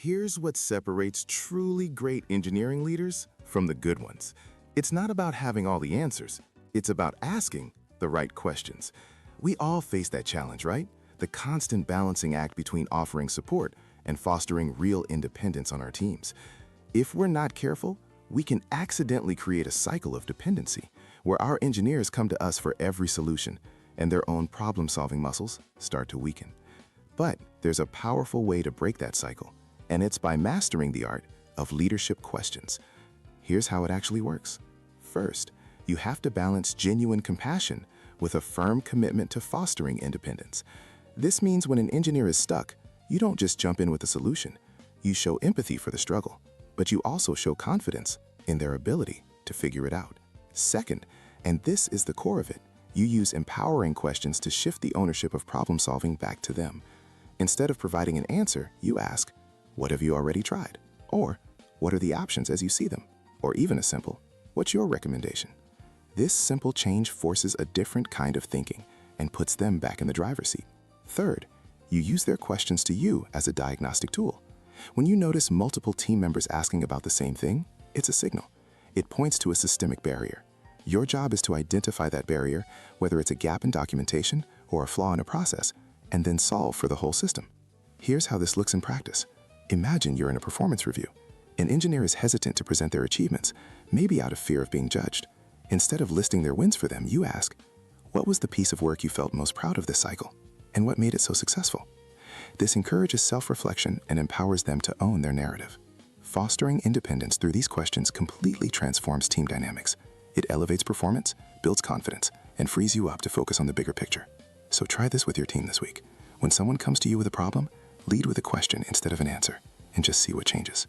Here's what separates truly great engineering leaders from the good ones. It's not about having all the answers. It's about asking the right questions. We all face that challenge, right? The constant balancing act between offering support and fostering real independence on our teams. If we're not careful, we can accidentally create a cycle of dependency where our engineers come to us for every solution and their own problem-solving muscles start to weaken. But there's a powerful way to break that cycle, and it's by mastering the art of leadership questions. Here's how it actually works. First, you have to balance genuine compassion with a firm commitment to fostering independence. This means when an engineer is stuck, you don't just jump in with a solution. You show empathy for the struggle, but you also show confidence in their ability to figure it out. Second, and this is the core of it, you use empowering questions to shift the ownership of problem solving back to them. Instead of providing an answer, you ask, "What have you already tried?" Or, "What are the options as you see them?" Or even a simple, "What's your recommendation?" This simple change forces a different kind of thinking and puts them back in the driver's seat. Third, you use their questions to you as a diagnostic tool. When you notice multiple team members asking about the same thing, it's a signal. It points to a systemic barrier. Your job is to identify that barrier, whether it's a gap in documentation or a flaw in a process, and then solve for the whole system. Here's how this looks in practice. Imagine you're in a performance review. An engineer is hesitant to present their achievements, maybe out of fear of being judged. Instead of listing their wins for them, you ask, "What was the piece of work you felt most proud of this cycle? And what made it so successful?" This encourages self-reflection and empowers them to own their narrative. Fostering independence through these questions completely transforms team dynamics. It elevates performance, builds confidence, and frees you up to focus on the bigger picture. So try this with your team this week. When someone comes to you with a problem, lead with a question instead of an answer, and just see what changes.